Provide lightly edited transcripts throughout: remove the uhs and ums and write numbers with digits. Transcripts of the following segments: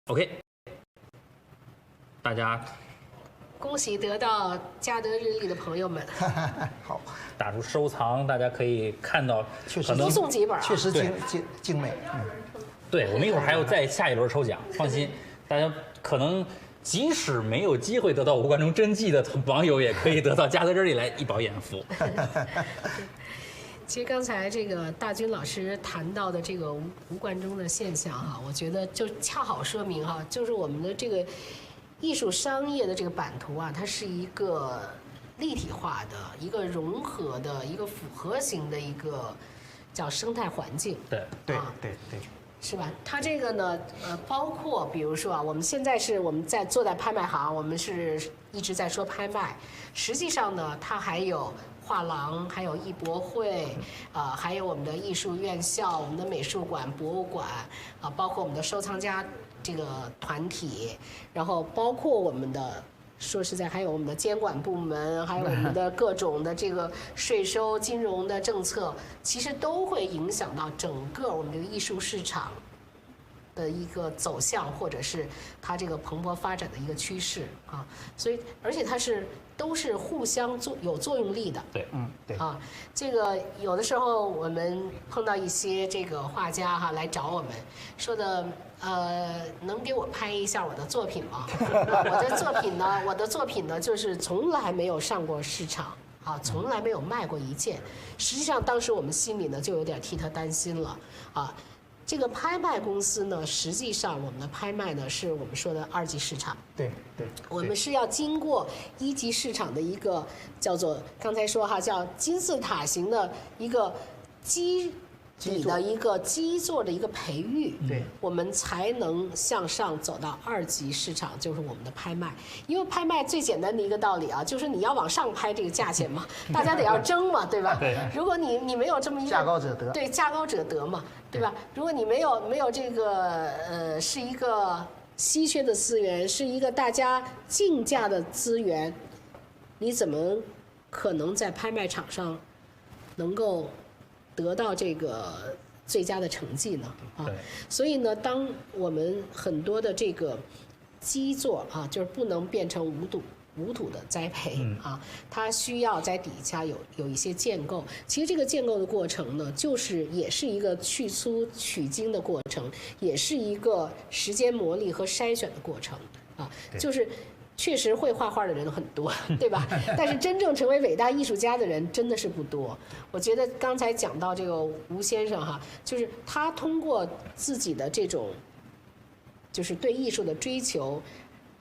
OK，大家恭喜得到嘉德日历的朋友们，好，打出收藏，大家可以看到，确实多送几本啊，确实精美。对，我们一会儿还有再下一轮抽奖，放心，大家可能即使没有机会得到吴冠中真迹的网友，也可以得到嘉德日历来一饱眼福。其实刚才这个大军老师谈到的这个吴冠中的现象哈，我觉得就恰好说明哈，就是我们的这个艺术商业的这个版图啊，它是一个立体化的、一个融合的、一个复合型的一个叫生态环境。对对啊对对，是吧？它这个呢，包括比如说啊，我们现在是我们坐在拍卖行，我们是一直在说拍卖，实际上呢，它还有画廊，还有艺博会，还有我们的艺术院校、我们的美术馆、博物馆，包括我们的收藏家这个团体，然后包括我们的。说实在，还有我们的监管部门，还有我们的各种的这个税收、金融的政策，其实都会影响到整个我们这个艺术市场的一个走向，或者是它这个蓬勃发展的一个趋势啊。所以，而且它都是互相有作用力的。对，对啊，这个有的时候我们碰到一些这个画家哈来找我们，说的能给我拍一下我的作品吗？我的作品呢，就是从来没有上过市场啊，从来没有卖过一件。实际上，当时我们心里呢就有点替他担心了啊。这个拍卖公司呢，实际上我们的拍卖呢是我们说的二级市场。对对，我们是要经过一级市场的一个叫做刚才说哈叫金字塔型的一个基底的一个基座的一个培育，对，我们才能向上走到二级市场，就是我们的拍卖。因为拍卖最简单的一个道理啊，就是你要往上拍这个价钱嘛，大家得要争嘛，对吧？对。如果你没有这么一个价高者得，对，价高者得嘛，对吧？如果你没有这个是一个稀缺的资源，是一个大家竞价的资源，你怎么可能在拍卖场上能够得到这个最佳的成绩呢？啊，所以呢，当我们很多的这个基座啊，就是不能变成无土的栽培啊，它需要在底下有一些建构。其实这个建构的过程呢，也是一个去粗取精的过程，也是一个时间磨砺和筛选的过程啊，就是。确实会画画的人很多，对吧？但是真正成为伟大艺术家的人真的是不多。我觉得刚才讲到这个吴先生哈，就是他通过自己的这种，就是对艺术的追求，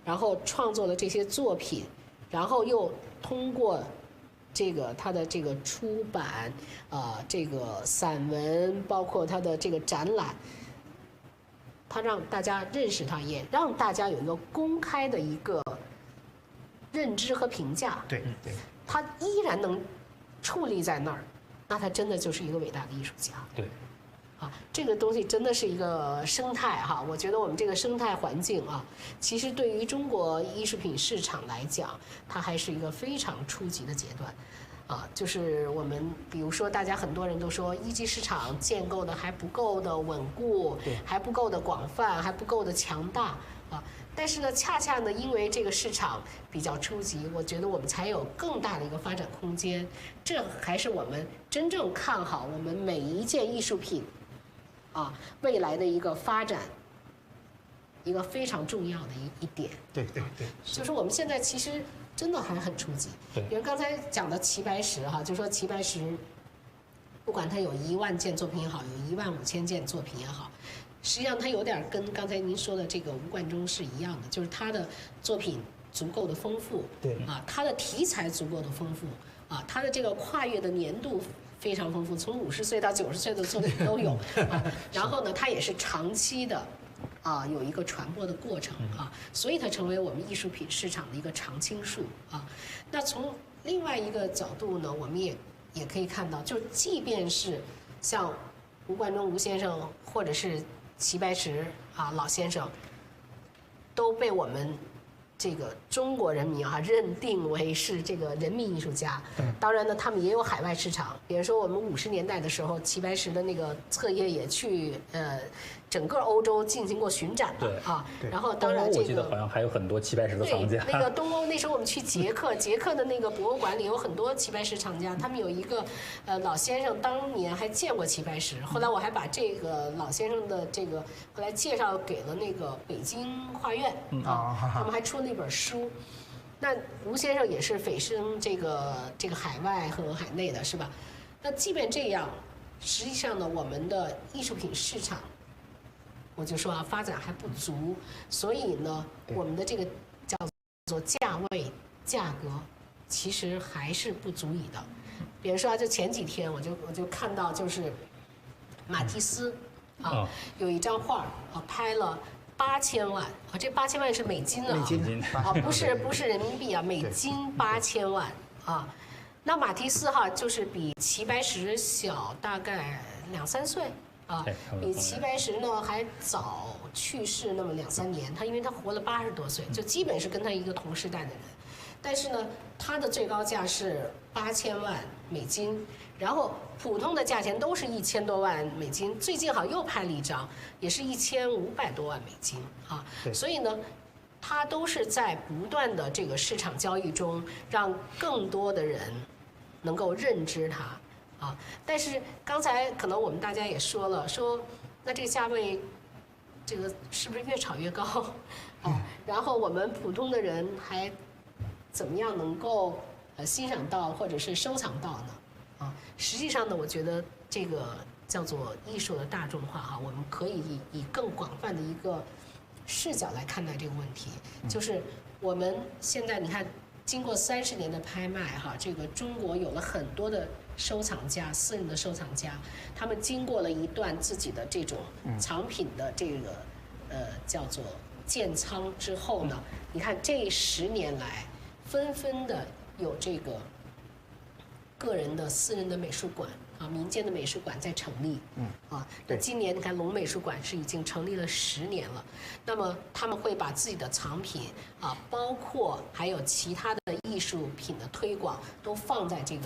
然后创作的这些作品，然后又通过这个他的这个出版，这个散文，包括他的这个展览。他让大家认识他，也让大家有一个公开的一个认知和评价。对对，他依然能矗立在那儿，那他真的就是一个伟大的艺术家。对，啊，这个东西真的是一个生态哈。我觉得我们这个生态环境啊，其实对于中国艺术品市场来讲，它还是一个非常初级的阶段。啊，就是我们比如说，大家很多人都说一级市场建构的还不够的稳固，还不够的广泛，还不够的强大啊。但是呢，恰恰呢，因为这个市场比较初级，我觉得我们才有更大的一个发展空间。这还是我们真正看好我们每一件艺术品啊未来的一个发展，一个非常重要的一点。对对对，就是我们现在其实。真的还很初级，比如刚才讲的齐白石哈，就说齐白石，不管他有1万件作品也好，有15000件作品也好，实际上他有点跟刚才您说的这个吴冠中是一样的，就是他的作品足够的丰富，对啊，他的题材足够的丰富，啊，他的这个跨越的年度非常丰富，从50岁到90岁的作品都有，啊，然后呢，他也是长期的。有一个传播的过程啊，所以它成为我们艺术品市场的一个常青树啊。那从另外一个角度呢，我们也可以看到，就即便是像吴冠中吴先生，或者是齐白石啊老先生，都被我们这个中国人民认定为是这个人民艺术家。当然呢，他们也有海外市场。比如说我们50年代的时候，齐白石的那个册页也去整个欧洲进行过巡展的啊。然后当然我记得好像还有很多齐白石的藏家。那个东欧那时候我们去捷克，捷克的那个博物馆里有很多齐白石藏家，他们有一个老先生当年还见过齐白石，后来我还把这个老先生的这个后来介绍给了那个北京画院他们还出那本书。那吴先生也是蜚声这个海外和海内的是吧？那即便这样，实际上呢，我们的艺术品市场，我就说发展还不足，所以呢，我们的这个叫做价位价格，其实还是不足以的。比如说就前几天我就看到就是马蒂斯有一张画拍了8000万这8000万是美金的美金不是人民币美金8000万那马蒂斯就是比齐白石小大概2-3岁比齐白石呢还早去世那么2-3年，因为他活了80多岁，就基本是跟他一个同时代的人。但是呢，他的最高价是8000万美金，然后普通的价钱都是1000多万美金。最近又拍了一张，也是1500多万美金所以呢，他都是在不断的这个市场交易中，让更多的人能够认知它但是刚才可能我们大家也说了，那这个价位，这个是不是越炒越高然后我们普通的人还怎么样能够欣赏到或者是收藏到呢？实际上呢，我觉得这个叫做艺术的大众化我们可以以更广泛的一个视角来看待这个问题，就是我们现在你看，经过30年的拍卖这个中国有了很多的收藏家，私人的收藏家，他们经过了一段自己的这种藏品的这个叫做建仓之后呢，你看这10年来，纷纷的有这个个人的私人的美术馆民间的美术馆在成立那今年你看龙美术馆是已经成立了10年了，那么他们会把自己的藏品包括还有其他的艺术品的推广都放在这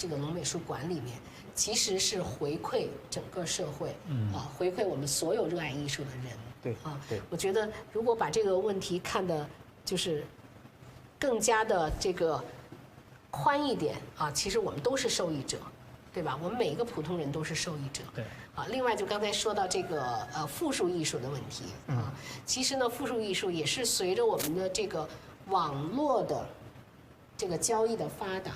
个龙美术馆里面，其实是回馈整个社会回馈我们所有热爱艺术的人对我觉得如果把这个问题看的就是更加的这个宽一点其实我们都是受益者，对吧？我们每一个普通人都是受益者。对另外就刚才说到这个复数艺术的问题其实呢，复数艺术也是随着我们的这个网络的这个交易的发达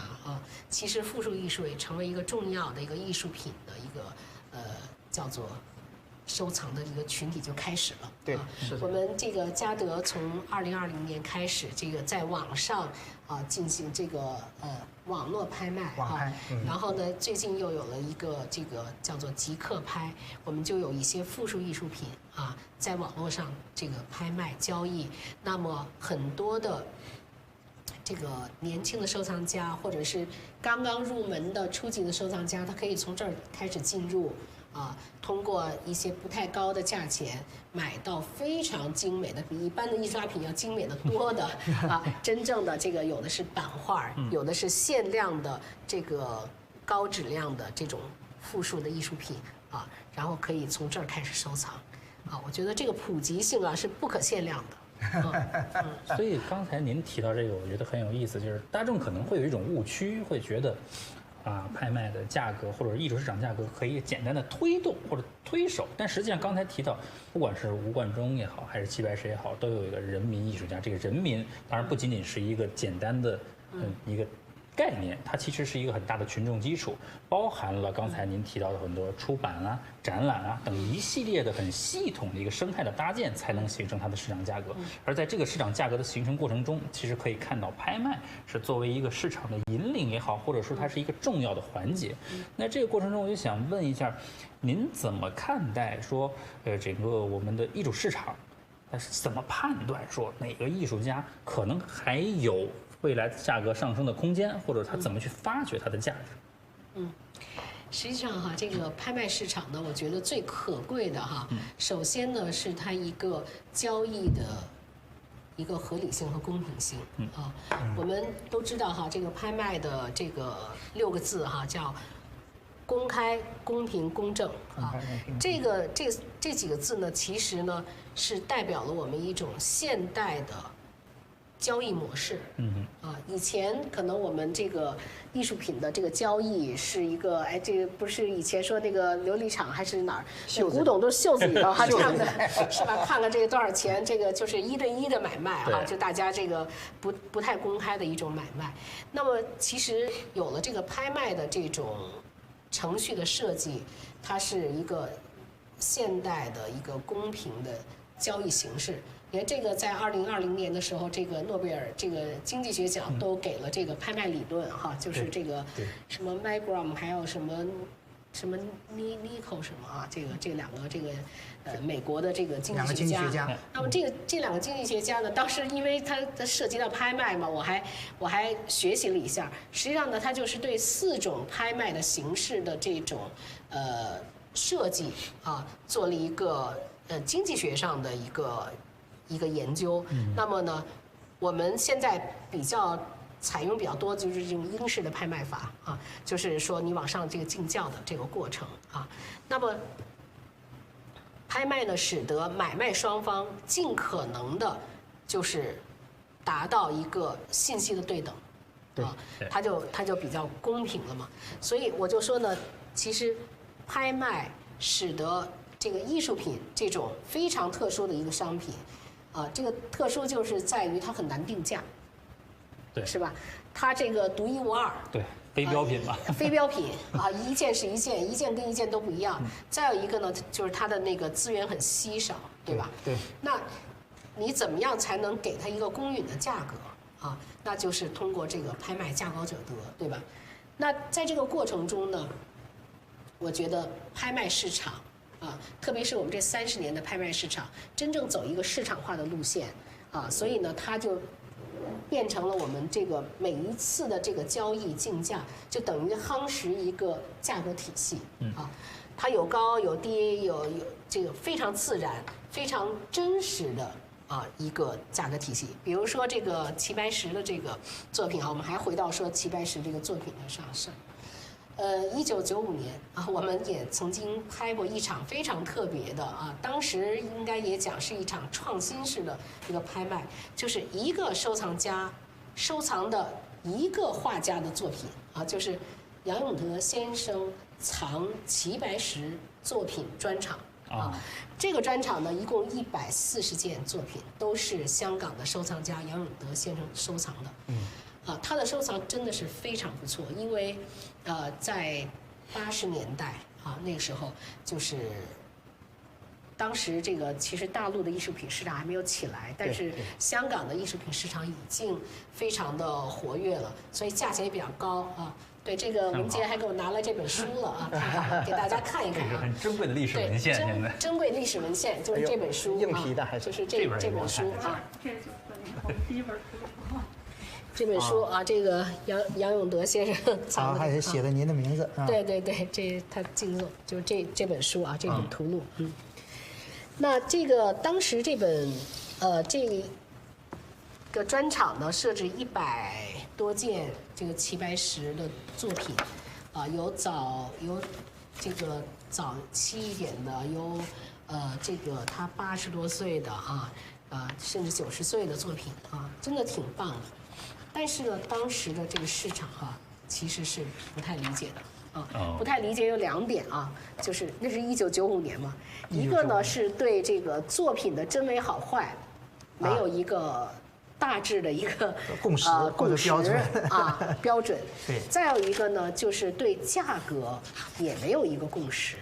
其实复数艺术也成为一个重要的一个艺术品的一个叫做收藏的一个群体就开始了。对，我们这个嘉德从2020年开始，这个在网上进行这个网络拍卖然后呢，最近又有了一个这个叫做极客拍，我们就有一些复数艺术品在网络上这个拍卖交易。那么很多的这个年轻的收藏家，或者是刚刚入门的初级的收藏家，他可以从这儿开始进入通过一些不太高的价钱买到非常精美的，比一般的印刷品要精美的多的真正的这个有的是版画，有的是限量的这个高质量的这种复数的艺术品然后可以从这儿开始收藏我觉得这个普及性是不可限量的。所以刚才您提到这个，我觉得很有意思，就是大众可能会有一种误区，会觉得拍卖的价格或者艺术市场价格可以简单的推动或者推手，但实际上刚才提到，不管是吴冠中也好，还是齐白石也好，都有一个人民艺术家。这个人民当然不仅仅是一个简单的一个概念，它其实是一个很大的群众基础，包含了刚才您提到的很多出版展览等一系列的很系统的一个生态的搭建，才能形成它的市场价格。而在这个市场价格的形成过程中，其实可以看到拍卖是作为一个市场的引领也好，或者说它是一个重要的环节。那这个过程中，我就想问一下，您怎么看待说，整个我们的艺术市场，但是怎么判断说哪个艺术家可能还有未来价格上升的空间，或者他怎么去发掘它的价值？实际上这个拍卖市场呢，我觉得最可贵的首先呢是它一个交易的一个合理性和公平性啊。我们都知道哈，这个拍卖的这个6个字哈，叫公开、公平、公正啊。这几个字呢，其实呢是代表了我们一种现代的交易模式。以前可能我们这个艺术品的这个交易是一个，哎，这个不是以前说那个琉璃厂还是哪儿，古董都是袖子里头哈这样的，是吧？看了这个多少钱，这个就是1对1的买卖哈，就大家这个不太公开的一种买卖。那么其实有了这个拍卖的这种程序的设计，它是一个现代的一个公平的交易形式。连这个在2020年的时候，这个诺贝尔这个经济学奖都给了这个拍卖理论哈，就是这个什么 Milgram 还有什么Nico 什么啊，这两个这个美国的这个经济学家。那么这两个经济学家呢，当时因为它涉及到拍卖嘛，我还学习了一下，实际上呢，它就是对4种拍卖的形式的这种设计啊，做了一个经济学上的一个研究。那么呢，我们现在采用比较多就是这种英式的拍卖法啊，就是说你往上这个竞价的这个过程啊。那么拍卖呢，使得买卖双方尽可能的，就是达到一个信息的对等，啊，它就比较公平了嘛。所以我就说呢，其实拍卖使得这个艺术品这种非常特殊的一个商品。这个特殊就是在于它很难定价，对，是吧？它这个独一无二，对，非标品嘛，非标品啊，一件是一件，一件跟一件都不一样。再有一个呢，就是它的那个资源很稀少，对吧？对。那你怎么样才能给它一个公允的价格啊？那就是通过这个拍卖价高者得，对吧？那在这个过程中呢，我觉得拍卖市场。特别是我们这30年的拍卖市场，真正走一个市场化的路线啊，所以呢，它就变成了我们这个每一次的这个交易竞价，就等于夯实一个价格体系啊，它有高有低，有这个非常自然、非常真实的一个价格体系。比如说这个齐白石的这个作品我们还回到说齐白石这个作品的上市。1995年我们也曾经拍过一场非常特别的当时应该也讲是一场创新式的一个拍卖，就是一个收藏家收藏的一个画家的作品就是杨永德先生藏齐白石作品专场这个专场呢，一共140件作品，都是香港的收藏家杨永德先生收藏的。他的收藏真的是非常不错，因为在80年代那个时候就是当时这个其实大陆的艺术品市场还没有起来，但是香港的艺术品市场已经非常的活跃了，所以价钱也比较高对，这个文杰还给我拿了这本书了给大家看一看这是很珍贵的历史文献，现在珍贵历史文献就是这本书硬皮的还是就是这本书这是我们第一本书。这本书这个杨永德先生藏的，还是写的您的名字对对对，这他静坐就是这本书这本图录那这个当时这本这个专场呢，设置100多件这个齐白石的作品有这个早期一点的，有这个他80多岁的甚至90岁的作品真的挺棒的。但是呢，当时的这个市场其实是不太理解的不太理解有2点就是那是1995年嘛，一个呢是对这个作品的真伪好坏没有一个大致的一个共识标准对，再有一个呢就是对价格也没有一个共识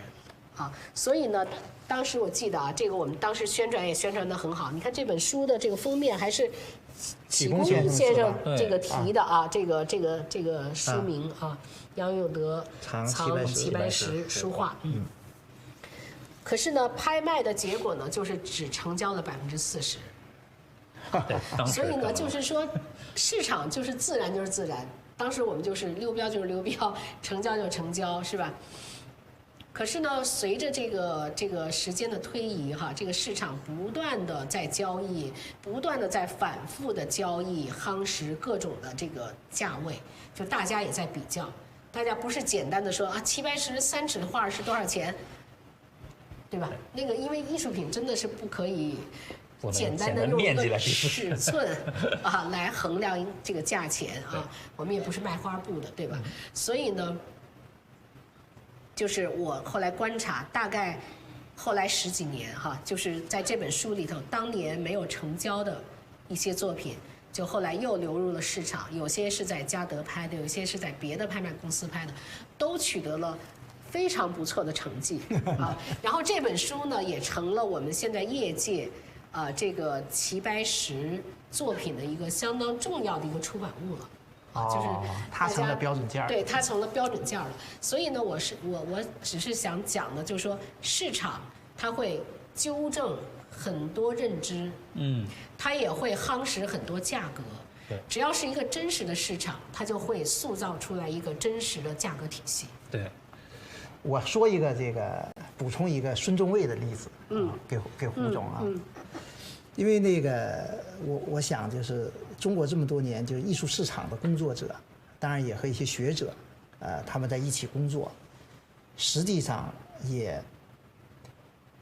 所以呢，当时我记得这个我们当时宣传也宣传得很好，你看这本书的这个封面还是启功先生这个提的这个书名杨永德藏齐白石书画可是呢，拍卖的结果呢，就是只成交了40%。所以呢，就是说，市场就是自然就是自然。当时我们就是溜标就是溜标，成交就成交，是吧？可是呢，随着这个时间的推移哈，这个市场不断的在交易，不断的在反复的交易夯实各种的这个价位，就大家也在比较，大家不是简单的说啊齐白石3尺的画是多少钱，对吧？那个因为艺术品真的是不可以简单的用一个尺寸啊来衡量这个价钱啊，我们也不是卖花布的，对吧？所以呢，就是我后来观察，大概后来10几年哈，就是在这本书里头，当年没有成交的一些作品，就后来又流入了市场，有些是在嘉德拍的，有些是在别的拍卖公司拍的，都取得了非常不错的成绩啊。然后这本书呢，也成了我们现在业界这个齐白石作品的一个相当重要的一个出版物了。就是它成了标准件儿。对，它成了标准件儿了。所以呢，我只是想讲的，就是说市场它会纠正很多认知，它也会夯实很多价格。对，只要是一个真实的市场，它就会塑造出来一个真实的价格体系。对，我说一个补充一个孙中卫的例子，给胡总啊，因为那个我想就是中国这么多年就艺术市场的工作者，当然也和一些学者，他们在一起工作，实际上也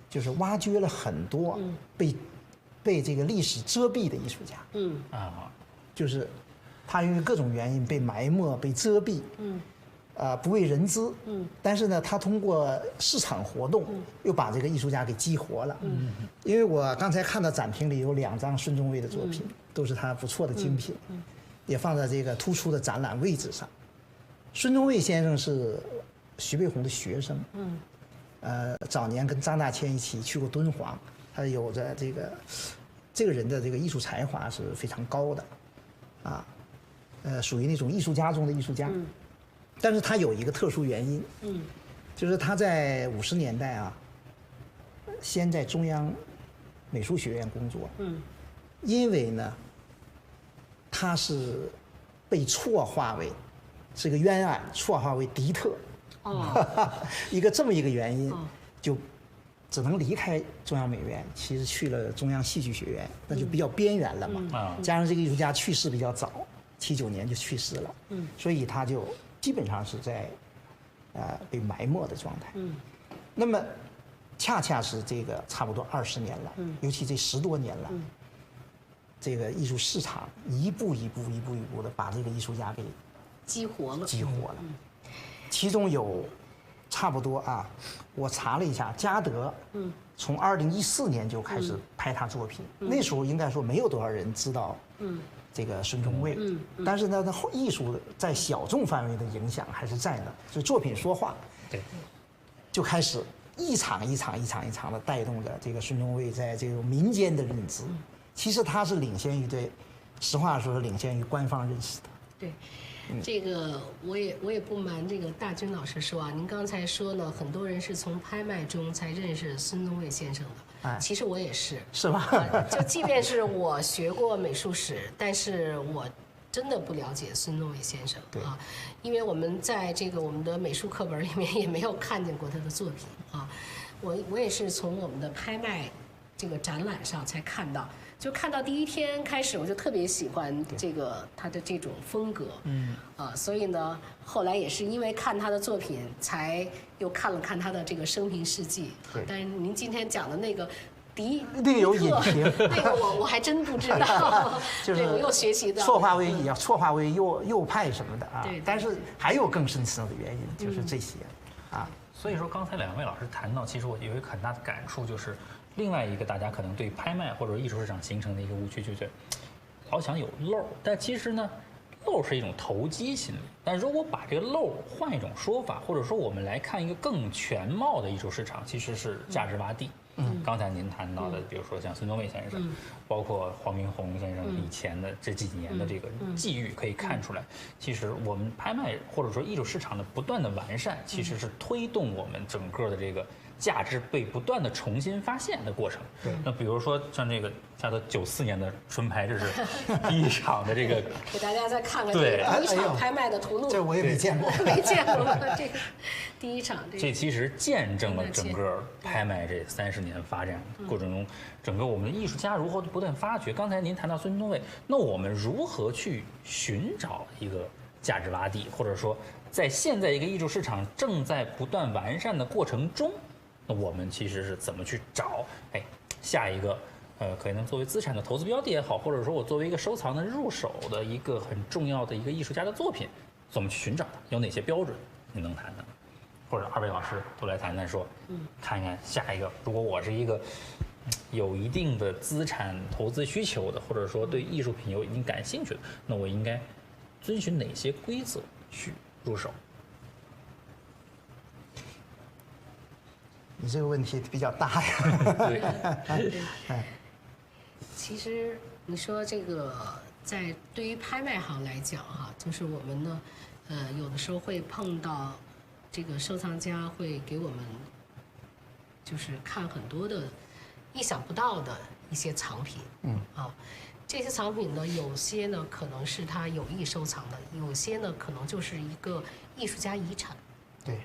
就是挖掘了很多被这个历史遮蔽的艺术家，就是他因为各种原因被埋没、被遮蔽，不为人知，但是呢，他通过市场活动，又把这个艺术家给激活了，因为我刚才看到展厅里有2张孙中卫的作品，都是他不错的精品，也放在这个突出的展览位置上。孙中卫先生是徐悲鸿的学生，早年跟张大千一起去过敦煌，他有着这个人的这个艺术才华是非常高的，属于那种艺术家中的艺术家。但是他有一个特殊原因，就是他在50年代先在中央美术学院工作，因为呢，他是被错划为是个冤案，错划为敌特，这么一个原因，就只能离开中央美院，其实去了中央戏剧学院，那就比较边缘了嘛。加上这个艺术家去世比较早，79年就去世了，所以他就基本上是在被埋没的状态。那么恰恰是这个差不多20年了，尤其这10多年了，这个艺术市场一步一步的把这个艺术家给激活了。其中有差不多我查了一下，嘉德从2014年就开始拍他作品，那时候应该说没有多少人知道这个孙中卫，但是呢，他艺术在小众范围的影响还是在的，就作品说话，对，就开始一场的带动着这个孙中卫在这个民间的认知。其实他是领先于实话说是领先于官方认识的。对，这个我也不瞒这个大军老师说您刚才说呢，很多人是从拍卖中才认识孙中卫先生的。其实我也是吗？就即便是我学过美术史，但是我真的不了解孙中卫先生因为我们在我们的美术课本里面也没有看见过他的作品我也是从我们的拍卖这个展览上才看到。就看到第一天开始，我就特别喜欢他的这种风格，所以呢，后来也是因为看他的作品，才又看了看他的这个生平事迹。但是您今天讲的那个另有隐情，那个我还真不知道，就是我又学习到错划为右派什么的对。但是还有更深层的原因，就是这些所以说，刚才2位老师谈到，其实我有一个很大的感触，就是另外一个大家可能对拍卖或者艺术市场形成的一个误区，就是老想有漏。但其实呢，漏是一种投机心理。但如果把这个漏换一种说法，或者说我们来看一个更全貌的艺术市场，其实是价值洼地。刚才您谈到的，比如说像孙中卫先生，包括黄明宏先生以前的这几年的这个际遇，可以看出来，其实我们拍卖或者说艺术市场的不断的完善，其实是推动我们整个的这个价值被不断的重新发现的过程。那比如说像这个夏德94年的春拍，这是第一场的这个，给大家再看看这对个第一场拍卖的图录。这我也没见过。没见过这个第一场。这其实见证了整个拍卖这30年发展过程中，整个我们的艺术家如何不断发掘。刚才您谈到孙东卫，那我们如何去寻找一个价值洼地，或者说在现在一个艺术市场正在不断完善的过程中，那我们其实是怎么去找下一个可能作为资产的投资标的也好，或者说我作为一个收藏的入手的一个很重要的一个艺术家的作品，怎么去寻找它？有哪些标准？你能谈谈？或者二位老师都来谈谈说，看一看下一个，如果我是一个有一定的资产投资需求的，或者说对艺术品有一定感兴趣的，那我应该遵循哪些规则去入手？你这个问题比较大呀。对，其实你说这个，在对于拍卖行来讲哈，就是我们呢，有的时候会碰到这个收藏家会给我们，就是看很多的意想不到的一些藏品。这些藏品呢，有些呢可能是他有意收藏的，有些呢可能就是一个艺术家遗产。对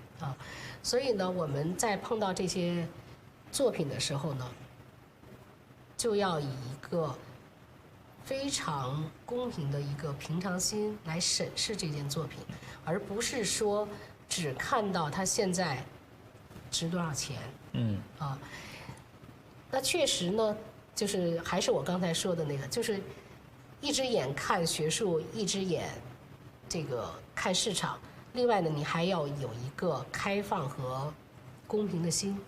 所以呢，我们在碰到这些作品的时候呢，就要以一个非常公平的一个平常心来审视这件作品，而不是说只看到它现在值多少钱。那确实呢，就是还是我刚才说的那个，就是一只眼看学术，一只眼这个看市场。另外呢，你还要有一个开放和公平的心。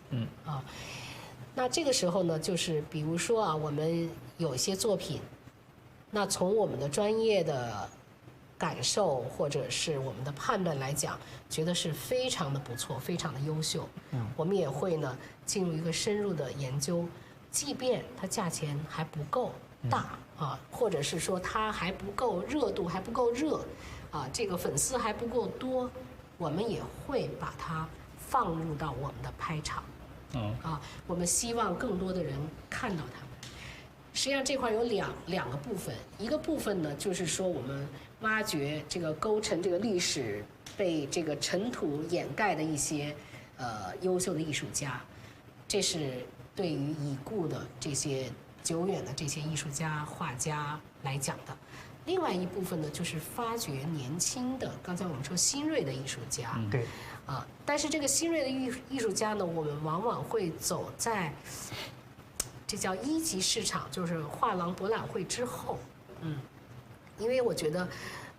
那这个时候呢，就是比如说啊，我们有一些作品，那从我们的专业的感受或者是我们的判断来讲，觉得是非常的不错，非常的优秀。我们也会呢进入一个深入的研究，即便它价钱还不够大或者是说它还不够热度，还不够热。这个粉丝还不够多，我们也会把它放入到我们的拍场。我们希望更多的人看到它们。实际上这块有两个部分，一个部分呢就是说我们挖掘这个勾陈这个历史被这个尘土掩盖的一些优秀的艺术家，这是对于已故的这些久远的这些艺术家画家来讲的。另外一部分呢，就是发掘年轻的，刚才我们说新锐的艺术家。对。但是这个新锐的艺术家呢，我们往往会走在这叫一级市场，就是画廊博览会之后。因为我觉得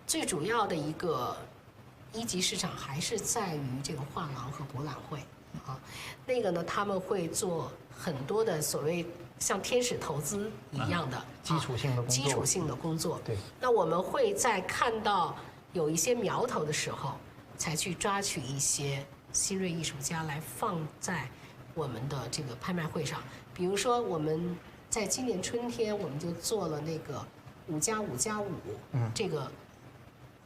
最主要的一个一级市场还是在于这个画廊和博览会。那个呢，他们会做很多的所谓像天使投资一样的基础性的工作。对。那我们会在看到有一些苗头的时候，才去抓取一些新锐艺术家来放在我们的这个拍卖会上。比如说，我们在今年春天，我们就做了那个5+5+5这个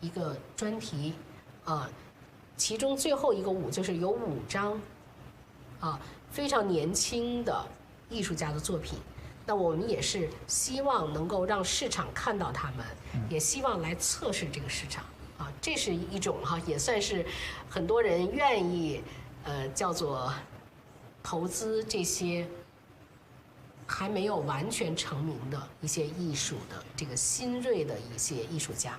一个专题，其中最后一个5就是有5张非常年轻的艺术家的作品。那我们也是希望能够让市场看到他们，也希望来测试这个市场这是一种也算是很多人愿意叫做投资这些还没有完全成名的一些艺术的这个新锐的一些艺术家。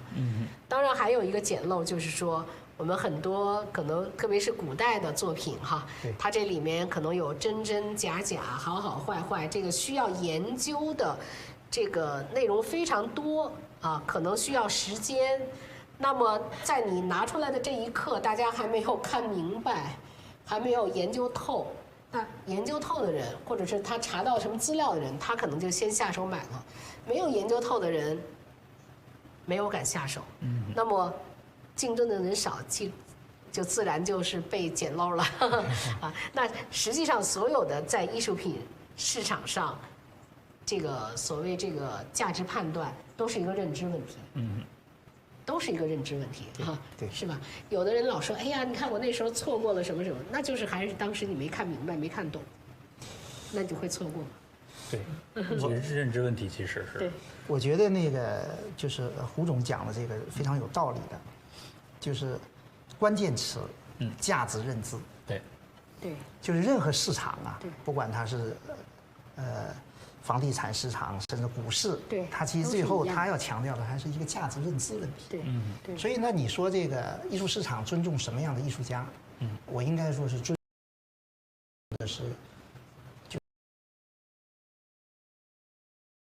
当然还有一个简陋，就是说我们很多可能特别是古代的作品它这里面可能有真真假假、好好坏坏，这个需要研究的这个内容非常多可能需要时间。那么在你拿出来的这一刻，大家还没有看明白，还没有研究透。那研究透的人，或者是他查到什么资料的人，他可能就先下手买了；没有研究透的人，没有敢下手。那么竞争的人少，就自然就是被捡漏了那实际上，所有的在艺术品市场上，这个所谓这个价值判断，都是一个认知问题。都是一个认知问题哈，对是吧？有的人老说，哎呀，你看我那时候错过了什么什么，那就是还是当时你没看明白、没看懂，那你就会错过。对，这个认知问题其实是对，我觉得那个就是胡总讲的这个非常有道理的，就是关键词，价值认知。对，对，就是任何市场啊对，不管它是房地产市场，甚至股市，对它其实都是最后一样它要强调的还是一个价值认知问题。对，对，所以呢，你说这个艺术市场尊重什么样的艺术家？我应该说是尊重的是